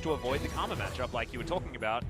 wants to avoid the Karma matchup like you were talking about.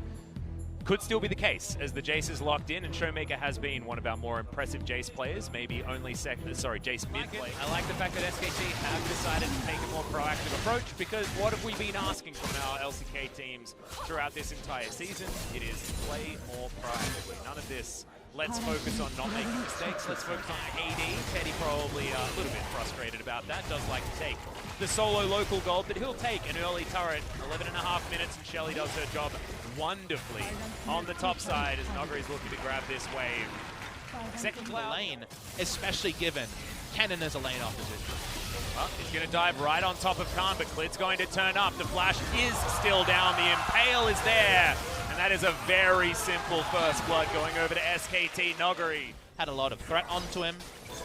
Could still be the case, as the Jace is locked in, and Showmaker has been one of our more impressive Jace players, maybe only Jace mid play. I like the fact that SKT have decided to take a more proactive approach, because what have we been asking from our LCK teams throughout this entire season? It is play more proactively. None of this, let's focus on not making mistakes, let's focus on AD. Teddy probably a little bit frustrated about that, does like to take the solo local gold, but he'll take an early turret. 11.5 minutes, and Shelly does her job wonderfully on the top side as Nogari's looking to grab this wave. Second lane, especially given Kennen is a lane opposition. Well, he's going to dive right on top of Khan, but Klid's going to turn up. The flash is still down. The Impale is there. And that is a very simple first blood going over to SKT. Nogari had a lot of threat onto him.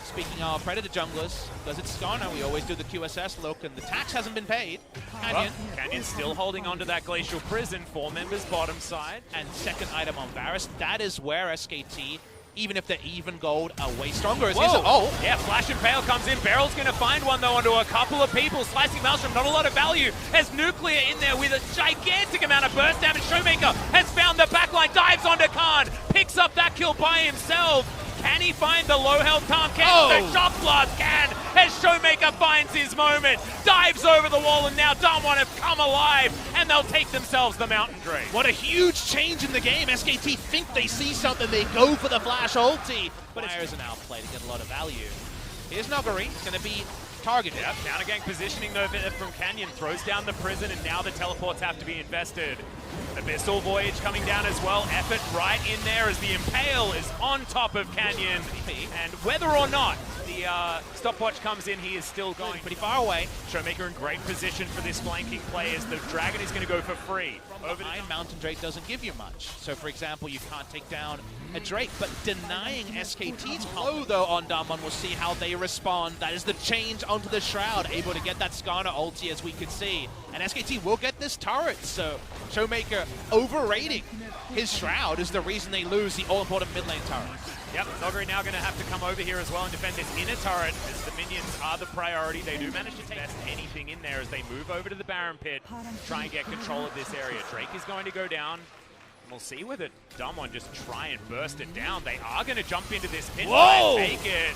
Speaking of Predator junglers, because it's Skarner, we always do the QSS look, and the tax hasn't been paid. Canyon. Well, Canyon's still holding on to that Glacial Prison. 4 members bottom side. And second item on Varus. That is where SKT, even if they're even gold, are way stronger. Oh, yeah, Flash Impale comes in. Beryl's going to find one, though, onto a couple of people. Slicing Maelstrom, not a lot of value. Has Nuclear in there with a gigantic amount of burst damage. Showmaker has found the backline, dives onto Khan, picks up that kill by himself. Can he find the low health Tom? The Shock Blast can, as Showmaker finds his moment, dives over the wall, and now Damwon have come alive, and they'll take themselves the Mountain Drake. What a huge change in the game. SKT think they see something, they go for the flash ulti, but it's an outplay to get a lot of value. Here's Nogari, he's going to be targeted. Yep, counter gang positioning though from Canyon, throws down the prison, and now the teleports have to be invested. Abyssal Voyage coming down as well. Effort right in there as the Impale is on top of Canyon. And whether or not the stopwatch comes in, he is still going pretty far away. Showmaker in great position for this flanking play as the Dragon is going to go for free. Over the Mountain Drake doesn't give you much. So for example, you can't take down a Drake, but denying SKT's flow though on Damwon, we'll see how they respond. That is the change onto the Shroud, able to get that Skarner ulti as we can see. And SKT will get this turret, so Showmaker overrating his Shroud is the reason they lose the all-important mid lane turret. Yep, Nogari now going to have to come over here as well and defend this inner turret as the minions are the priority. They do manage to take anything in there as they move over to the Baron Pit, try and get control of this area. Drake is going to go down. We'll see with it. Damwon just try and burst it down. They are going to jump into this pit and take it.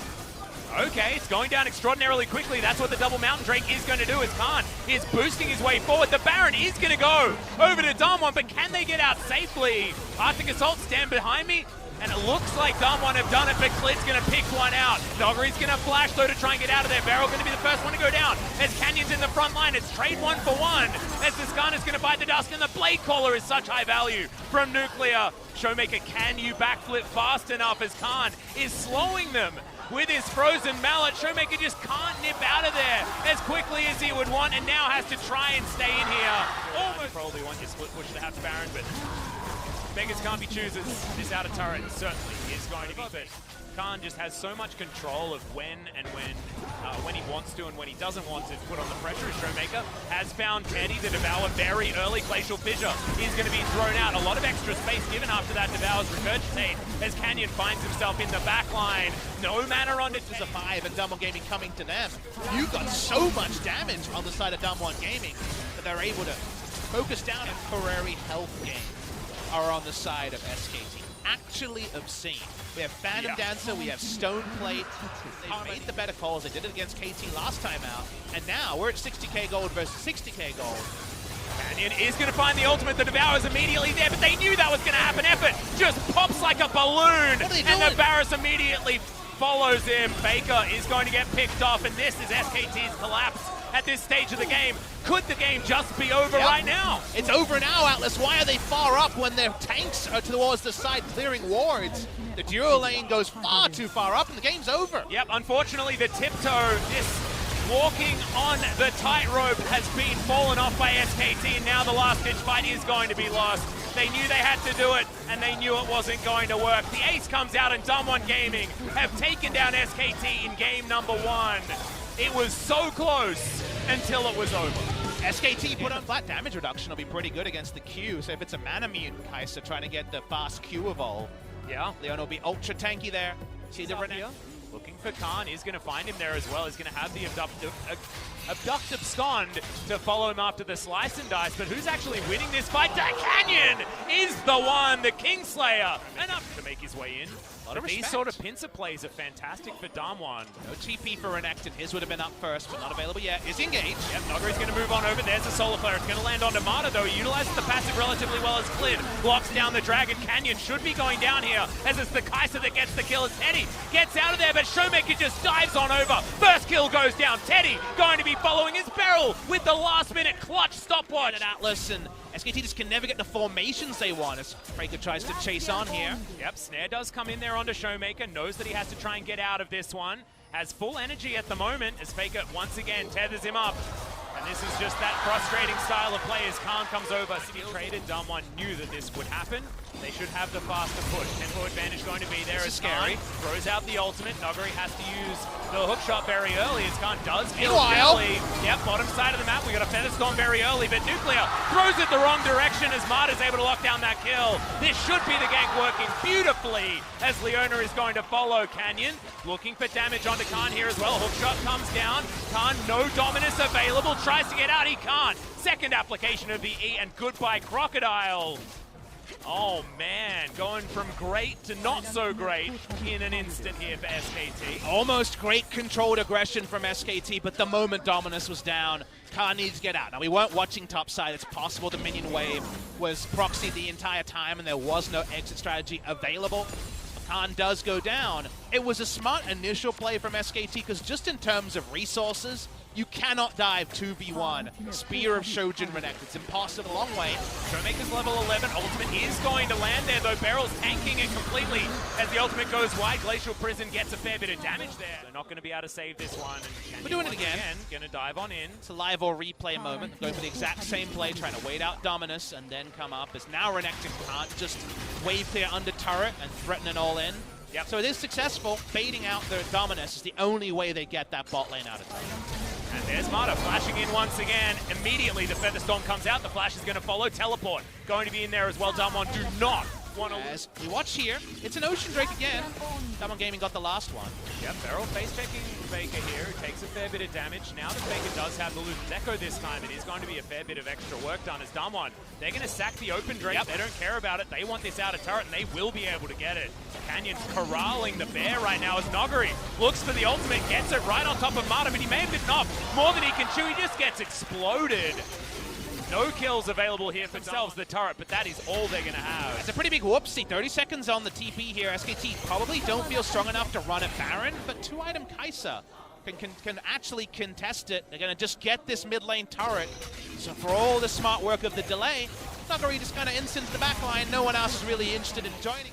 Okay, it's going down extraordinarily quickly. That's what the double Mountain Drake is going to do as Khan is boosting his way forward. The Baron is going to go over to Damwon, but can they get out safely? Arctic Assault stand behind me. And it looks like Damwon have done it, but Klid's going to pick one out. Nogari's going to flash, though, to try and get out of there. Beryl going to be the first one to go down. As Canyon's in the front line, it's trade 1 for 1. As the Skarner's going to bite the dust, and the Blade Caller is such high value from Nuclear. Showmaker, can you backflip fast enough as Khan is slowing them with his frozen mallet? Showmaker just can't nip out of there as quickly as he would want, and now has to try and stay in here. Almost probably want your split push to have to Baron, but beggars can't be choosers. This outer turret certainly is going to be fit. Khan just has so much control of when he wants to and when he doesn't want to put on the pressure. Showmaker has found Teddy. The Devour very early. Glacial Fissure is going to be thrown out. A lot of extra space given after that Devour's Regurgitate as Canyon finds himself in the back line. No mana on it. There's a 5 and Damwon Gaming coming to them. You got so much damage on the side of Damwon Gaming that they're able to focus down. Temporary health gain are on the side of SKT. Actually obscene. We have Phantom Dancer, we have Stone Plate. They made the better calls. They did it against KT last time out. And now we're at 60k gold versus 60k gold. Canyon is going to find the ultimate. The Devour's immediately there, but they knew that was going to happen. Effort just pops like a balloon. And the Varus immediately follows him. Faker is going to get picked off, and this is SKT's collapse at this stage of the game. Could the game just be over right now? It's over now, Atlas. Why are they far up when their tanks are towards the side clearing wards? The duo lane goes far too far up and the game's over. Yep, unfortunately the tiptoe, this walking on the tightrope has been fallen off by SKT, and now the last ditch fight is going to be lost. They knew they had to do it, and they knew it wasn't going to work. The ace comes out, and Damwon Gaming have taken down SKT in game number 1. It was so close until it was over. SKT put on flat damage reduction will be pretty good against the Q, so if it's a mana mutant Kai'Sa trying to get the fast Q evolve, Leon will be ultra tanky there. See the Renekton? Looking for Khan, is going to find him there as well. He's going to have the abduct, abscond to follow him after the slice and dice. But who's actually winning this fight? Canyon is the one, the Kingslayer, enough to make his way in. But these sort of pincer plays are fantastic for Damwon. No TP for Renekton. His would have been up first, but not available yet. Is engaged. Yep, Nogari's going to move on over. There's a solar flare. It's going to land onto Mata, though. He utilizes the passive relatively well as Clid. Blocks down the Dragon. Canyon should be going down here, as it's the Kaiser that gets the kill. As Teddy gets out of there, but Showmaker just dives on over. First kill goes down. Teddy going to be following his barrel with the last-minute clutch stopwatch. And Atlas and SKT just can never get the formations they want as Fraker tries to chase on here. Yep, Snare does come in there onto Showmaker, knows that he has to try and get out of this one. Has full energy at the moment as Faker once again tethers him up. And this is just that frustrating style of play as Khan comes over. He traded, Damwon knew that this would happen. They should have the faster push. Tempo advantage going to be there as Khan throws out the ultimate. Nogari has to use the hook shot very early as Khan does kill early. Yep, bottom side of the map. We got a Featherstorm very early, but Nuclear throws it the wrong direction as Marta's able to lock down that kill. This should be the gank working beautifully as Leona is going to follow Canyon. Looking for damage onto Khan here as well. Hook shot comes down. Khan, no dominance available. Tries to get out, he can't. Second application of the E, and goodbye Crocodile. Oh man, going from great to not so great in an instant here for SKT. Almost great controlled aggression from SKT, but the moment Dominus was down, Khan needs to get out. Now, we weren't watching topside. It's possible the minion wave was proxied the entire time and there was no exit strategy available. Khan does go down. It was a smart initial play from SKT because just in terms of resources, you cannot dive 2v1. Spear of Shojin Renekton. It's impossible, a long way. Showmaker's level 11. Ultimate is going to land there, though. Barrel's tanking it completely as the ultimate goes wide. Glacial Prison gets a fair bit of damage there. They're not going to be able to save this one. And we're doing it again. Going to dive on in. It's a live or replay moment. Going for the exact same play, trying to wait out Dominus and then come up. As now Renekton can't just wave clear under turret and threaten an all-in. Yep. So it is successful. Baiting out their Dominus is the only way they get that bot lane out of time. And there's Mata flashing in once again. Immediately the Featherstorm comes out. The flash is going to follow. Teleport going to be in there as well. Damwon do not want to... As we watch here, it's an Ocean Drake again. Damwon Gaming got the last one. Yep, Beryl face checking Faker here, who takes a fair bit of damage. Now that Faker does have the Luden's Echo this time, it is going to be a fair bit of extra work done as Damwon. They're going to sack the open Drake. Yep. They don't care about it. They want this out of turret, and they will be able to get it. Canyon's corralling the bear right now as Nogari looks for the ultimate, gets it right on top of Mata, but he may have bitten off more than he can chew. He just gets exploded. No kills available here for themselves, the turret, but that is all they're going to have. It's a pretty big whoopsie. 30 seconds on the TP here. SKT probably don't feel strong enough to run at Baron, but two-item Kai'Sa can actually contest it. They're going to just get this mid lane turret. So for all the smart work of the delay, Nogari just kind of instants the backline. No one else is really interested in joining.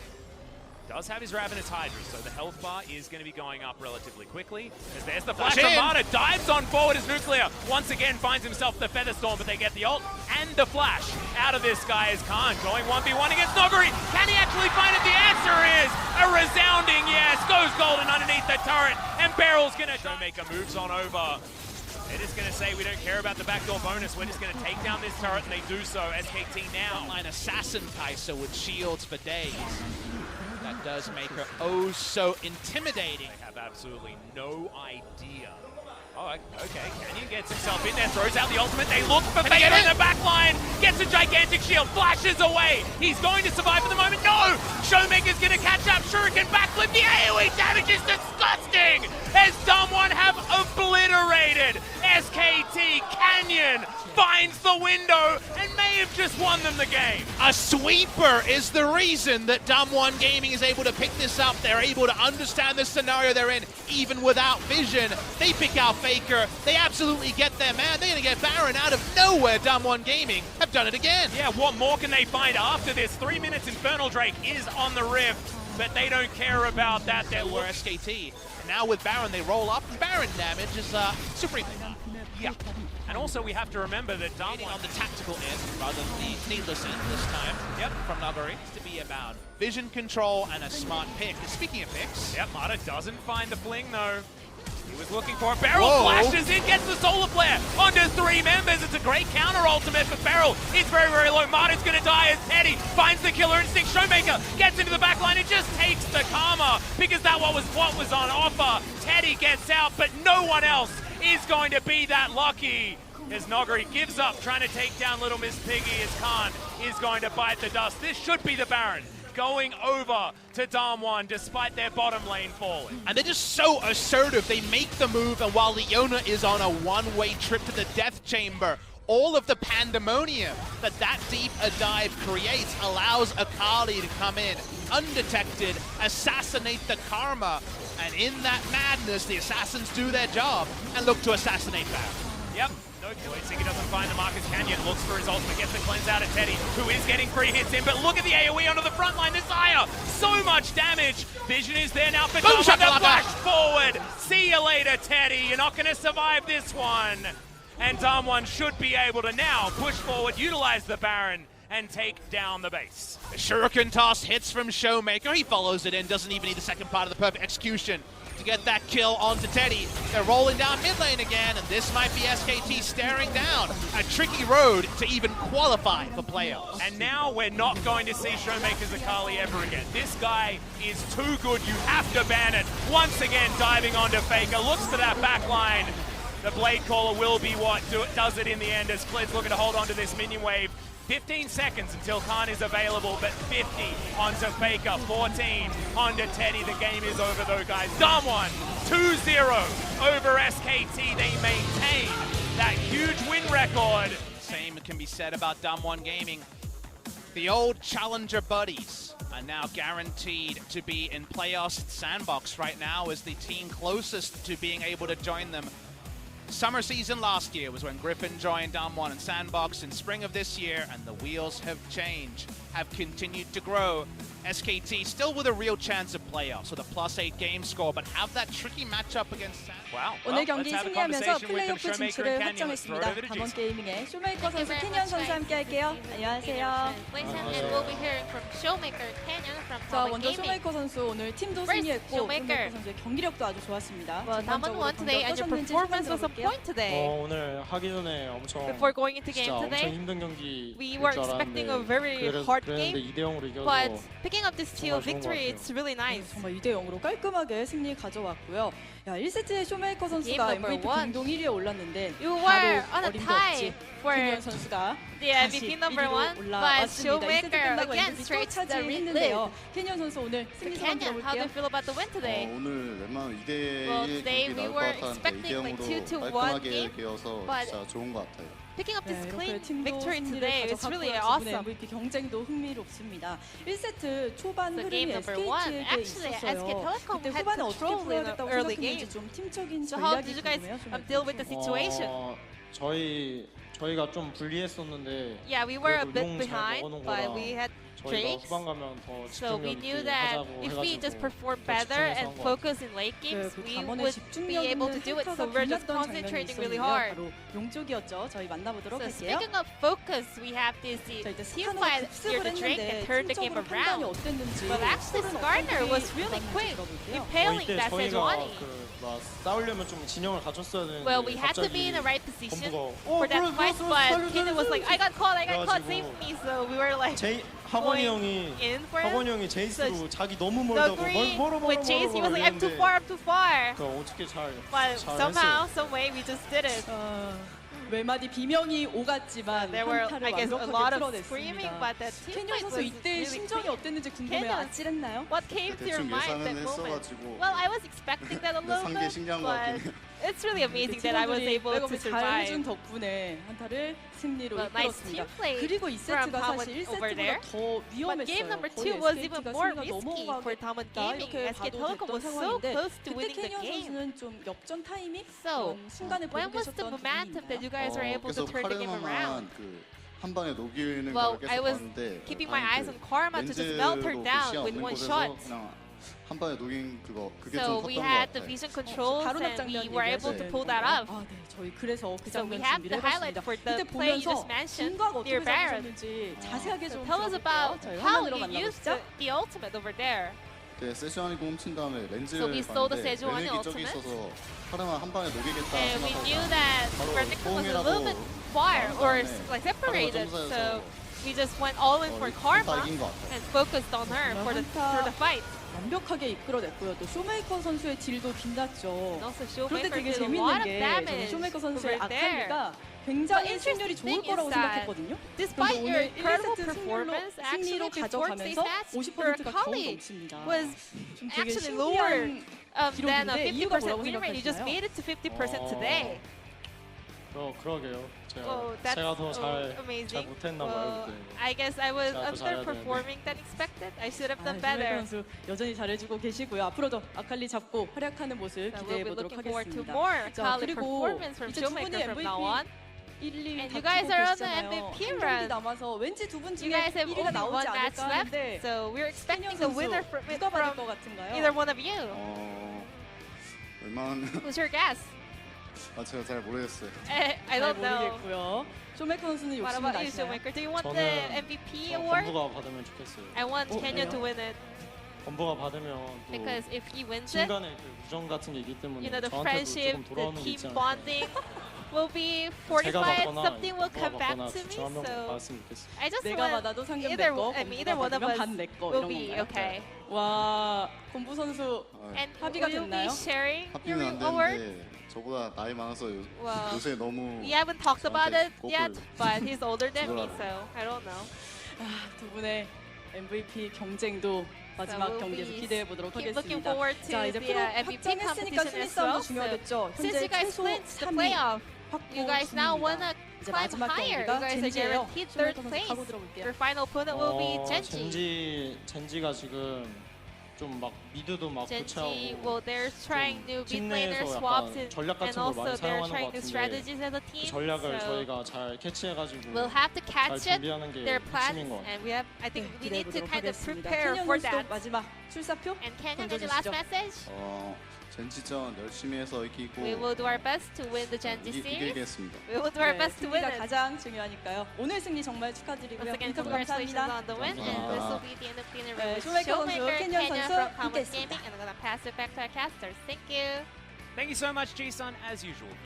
Does have his Ravenous Hydra, so the health bar is going to be going up relatively quickly. As there's the flash from Mata, dives on forward as Nuclear once again finds himself the Featherstorm, but they get the ult and the flash out of this guy as Khan going 1v1 against Nogari. Can he actually find it? The answer is a resounding yes. Goes golden underneath the turret, and Barrel's going to... Showmaker moves on over. They're just going to say, we don't care about the backdoor bonus. We're just going to take down this turret, and they do so. SKT now. Frontline assassin Kai'Sa with shields for days. That does make her oh so intimidating. They have absolutely no idea. Oh, okay. Canyon gets himself in there, throws out the ultimate. They look for Faker in the back line. Gets a gigantic shield, flashes away. He's going to survive for the moment. No! Showmaker's going to catch up. Shuriken backflip. The AoE damage is disgusting as Damwon have obliterated SKT. Canyon finds the window and may have just won them the game. A sweeper is the reason that Damwon Gaming is able to pick this up. They're able to understand the scenario they're in, even without vision. They pick out Faker. They absolutely get their man. They're going to get Baron out of nowhere. Damwon Gaming have done it again. Yeah, what more can they find after this? 3 minutes, Infernal Drake is on the rift, but they don't care about that. They're SKT. Now with Baron, they roll up. Baron damage is supreme. Yeah. And also we have to remember that Damwon on the tactical end rather than the needless end this time. Yep, from Nogari to be about vision control and a smart pick. Speaking of picks, yep, Mata doesn't find the fling though. He was looking for a Beryl, flashes in, gets the solar flare onto 3 members. It's a great counter ultimate for Beryl. It's very, very low. Mata's going to die as Teddy finds the killer instinct. Showmaker gets into the back line and just takes the karma because that was what was on offer. Teddy gets out, but no one else is going to be that lucky. As Nogari gives up trying to take down Little Miss Piggy, as Khan is going to bite the dust. This should be the Baron going over to Damwon despite their bottom lane falling. And they're just so assertive. They make the move, and while Leona is on a one-way trip to the death chamber, all of the pandemonium that deep a dive creates allows Akali to come in undetected, assassinate the Karma, and in that madness, the assassins do their job and look to assassinate Baron. Yep. No choice. He doesn't find the Marcus Canyon. Looks for his ultimate. Gets the cleanse out of Teddy, who is getting free hits in. But look at the AoE onto the front line. Desire. So much damage. Vision is there now for Damwon to flash forward. See you later, Teddy. You're not going to survive this one. And Damwon should be able to now push forward, utilize the Baron, and take down the base. The Shuriken toss hits from Showmaker. He follows it in. Doesn't even need the second part of the perfect execution to get that kill onto Teddy. They're rolling down mid lane again, and this might be SKT staring down a tricky road to even qualify for playoffs. And now we're not going to see Showmaker's Akali ever again. This guy is too good. You have to ban it. Once again, diving onto Faker. Looks for that back line. The Blade Caller will be what does it in the end as Klid's looking to hold on to this minion wave. 15 seconds until Khan is available, but 50 onto Faker, 14 onto Teddy. The game is over though, guys. Damwon 2-0 over SKT. They maintain that huge win record. Same can be said about Damwon Gaming. The old challenger buddies are now guaranteed to be in playoffs. Sandbox right now is the team closest to being able to join them. Summer season last year was when Griffin joined Damwon and Sandbox in spring of this year, and the wheels have changed, have continued to grow. SKT still with a real chance of playoffs with a +8 game score, but have that tricky matchup against Sandbox. Wow. 오늘 경기 승리하면서 플레이오프 진출을 확정했습니다. 담원 게이밍의 쇼메이커 선수 캐년 선수 함께 할게요. 안녕하세요. And we'll be hearing from Showmaker Canyon from 자, Damwon 먼저 Gaming. 쇼메이커 선수 오늘 팀도 First, 승리했고 Showmaker. 쇼메이커 선수의 경기력도 아주 좋았습니다. Well, Damwon won today, and your performance was on point today. 오늘 하기 전에 엄청 Before going into game 진짜 엄청 today, 힘든 경기 we were expecting a very hard 그랬는데 game, 2대0으로 이겨서 but picking up this steal 정말 좋은 것 victory, 같아요. it's really nice. 정말 2대0으로 깔끔하게 승리 가져왔고요. 야, 1세트에 쇼메이커 선수가 Game number MVP one. 공동 1위에 올랐는데 You were 바로 on a 어림도 tie 없이 for 캐년 선수가 the MVP number 1, but 올라왔습니다. 1세트 Showmaker 끝나고 again MVP 또 straight to the lead. 차지했는데요. 캐년 선수 오늘 For 승리 소감 Canyon, how do 들어볼게요. you feel about the win today? 오늘 웬만하면 2대1 Well, today 경기 we 나올 were 것 같았는데 expecting like 2대0으로 2-1 깔끔하게 game, 이겨서 but 진짜 좋은 것 같아요. Picking up this 네, clean 이렇게 팀도 victory 승리를 today, it's really 가져갔고요. awesome. MVP 경쟁도 흥미롭습니다. 1세트 초반 So 흐름이 game number one, SKT에게 actually, SK 있었어요. Telecom 그때 had 후반에 어떻게 control in the 풀어야겠다고 early 생각했는지 game. 좀 팀적인 So how 전략이 did you guys 궁금해요. deal with the situation? 저희가 좀 불리했었는데 Yeah, we were a 그래도 bit 용 잘 behind, 먹어놓은 but 거라 we had 저희가 Drakes. 후반 가면 더 So we 집중력 knew 있게 that 하자고 if we just 해가지고 perform 더 better 집중해서 and 한것 같아요. focus in late games, 그 we 담원의 would 집중력 be able to 있는 do it. So 헬타가 we're just 빛났던 장면이 concentrating really 있었는데요. hard. 바로 용쪽이었죠. 저희 만나보도록 So 할게요. speaking of focus, we have this 자, 이제 team 스카노가 fight 급습을 near the Drake 했는데 and turned the game 팀적으로 판단이 around. 어땠는지 But actually, 서로는 Skarner 어떤 was 게 really 있었는지 quick, 들어볼게요. impaling 이때 that 저희가 Sejuani. 막 싸우려면 좀 진영을 갖췄어야 되는데 Well, we had to be in the 갑자기 right position 범부가 for that fight, but Kid was like, I got caught, 그래가지고 save me. So we were like, 학원이 going 형이 in for 학원이 him. 형이 제이스로 자기 너무 The 멀다고 green 멀어 with Chase, he was like, I'm too far, I'm too far. 그 어떻게 잘 But somehow, 했어요. some way, we just did it. 멜마디 비명이 오갔지만 There were, 한타를 I guess, a lot 완벽하게 of screaming, 풀어냈습니다. but that team 캐년 fight 선수 was 이때 really 심정이 quick. 어땠는지 궁금해요. 캐년. 아찔했나요? What came to your 대충 mind 예상은 that moment? 했어가지고 Well, I was expecting that a little 상대 bit, 신기한 것 but 같긴 해요. it's really amazing that I was 팀원들이 able to 백업을 잘 해준 survive. 덕분에 한타를 승리로 Well, nice 이끌었습니다. team play 그리고 from 2세트가 Damwon 사실 over 1세트보다 there. 더 But 위험했어요. game number 거의 2 was SKT가 even more 승리가 risky for Damwon 넘어가겠다 Gaming. 이렇게 SK 봐도 Telecom 됐던 was so 상황인데 close to 그때 winning the 캐년 game. 선수는 좀 역전 타이밍? So, 순간에 보고 when was the 계셨던 momentum that you guys were able to 계속 turn the game around? 카르마만 한 방에 녹이는 Well, 걸 I 계속 was 봤는데 keeping my eyes on Karma to just melt her down with one shot. 그냥 한 방에 녹인 그게 So 좀 we 컸던 것 had the 같아요. vision controls 바로 and 장면 we were able to pull that off. 아, 네, 저희 그래서 그 So we 장면 have 준비를 the highlight 해봤습니다. for the 그때 play you 보면서 just mentioned 진각 어떻게 near Baron. 잡으셨는지 자세하게 So 좀 tell us about 들어볼게요. 저희 how 화면으로 you used 만나보시죠. the ultimate over there. 세주안이 훔친 다음에 렌즈를 So we saw the 봤는데 Sejuani 레넥이 저기 ultimate. 있어서 카르마 한 방에 녹이겠다 And we knew 생각하고 that 바로 Vertical was a 포옹이라고 little bit far or 네. like separated. 점사여서 So we just went all in for Karma 이긴 것 같아요. and focused on her for the fight. 완벽하게 이끌어냈고요. 또 쇼메이커 선수의 딜도 빛났죠. Also, 그런데 Showmaker 되게 did a lot 재밌는 of 게 저는 damage 쇼메이커 선수의 over there. 아칼리가 굉장히 But 승률이 좋을 interesting 거라고 is that 생각했거든요. Despite 그런데 your 오늘 1, incredible 2세트 performance, 승리로 actually before today's 가져가면서 match, your 50%가 겨우 Akali 넘습니다. was 좀 되게 actually lower 신기한 than a 기록인데 이유가 50% 뭐라고 win rate. You just 생각하시나요? made it to 50% today. 그러게요. Oh, that's 제가 더 잘 amazing. 못했나 봐요. Well, 그때. I guess I was 제가 더 잘해야 underperforming than expected. I should have done 쇼메이커 better. 선수 여전히 잘해주고 계시고요. 앞으로도 아칼리 잡고 활약하는 모습 So 기대해 we'll be 보도록 looking forward to 하겠습니다. more 자, Kali 그리고 performance from 이제 두 분이 Showmaker from now MVP on. 1, 2 And you guys are on the 계시잖아요. MVP 한 경기 run. 남아서 왠지 두 분 You 중에 guys have 1위가 only 나오지 one match 않을까 left, 하는데 so we're expecting 신현 a winner 선수 from 누가 받을 것 같은가요? either one of you. 웬만하면 Who's your guess? 제가 잘 모르겠어요. I 잘 don't know. 모르겠고요. 쇼메이커 선수는 What 욕심이 about you, 나시나요? Showmaker? Do you want 저는 the MVP award? 건부가 받으면 좋겠어요. I want Kenya 그래요? to win it 건부가 받으면 또 because if he wins it, 중간에 그 우정 같은 게 있기 때문에 you know, the 저한테도 friendship, 조금 the 돌아오는 게 team 있지 않을까. bonding will be 제가 fortified. 받거나 Something will 건부가 come back 받거나 to me. 둘중 한 명 So 받았으면 좋겠어요. I just 내가 want 받아도 상금 either 내 거, I mean, either one of 건부가 us 받으면 반내 거 will 이런 be 건가요? okay. 와, 건부 선수 And 합의가 will you be 됐나요? sharing your 합의는 안 award? 되는데 저보다 나이 많아서 Well, 요새 너무 We haven't talked about it 저한테 yet, 꼽을 but he's older than me, 그거라도. so I don't know. 두 분의 MVP 경쟁도 마지막 we'll 경기에서 be 기대해 보도록 keep looking 하겠습니다. forward to 자, 이제 the 프로 MVP 확정했으니까 competition 순위 as 싸움도 well. 중요하겠죠. Since 현재 you guys 최소 clinched the 3위 playoff, 확보 you guys now want 중입니다. to 이제 climb 마지막 higher. You 경기가 guys are 젠지예요. guaranteed third 쇼메이커 선수 place. 가고 들어볼게요. Your final opponent will be Genji. 젠지가 지금 좀 막 미드도 막 Genji, 교체하고 well, they're trying new mid 팀 laner 내에서 swaps 약간 and, 전략 같은 걸 also 많이 they're 사용하는 trying 것 new 같은데 strategies as a 그 team. 전략을 So 저희가 잘 캐치해가지고 we'll have to 잘 catch it, 준비하는 게 their plans, 핵심인 것 같아요. and I think we 기대해 need to 보도록 kind of 하겠습니다. prepare kenyan for 선수도 that. 마지막 출사표 And Kenya, any last 던져주시죠. message? 젠지전 열심히 해서 이기고 We will do our best to win the Genji series. 이기겠습니다. We will do our best to win 승리가 it. 가장 중요하니까요. 오늘 승리 정말 Once 축하드리고요. again, 인터뷰 congratulations 감사합니다. on the win, and this will be the end of the interview 네, with 쇼메이커 선수, Showmaker Kenya Kenya 선수 from Common 함께했습니다. Gaming, and I'm gonna pass it back to our casters. Thank you. Thank you so much, G-Sun, as usual.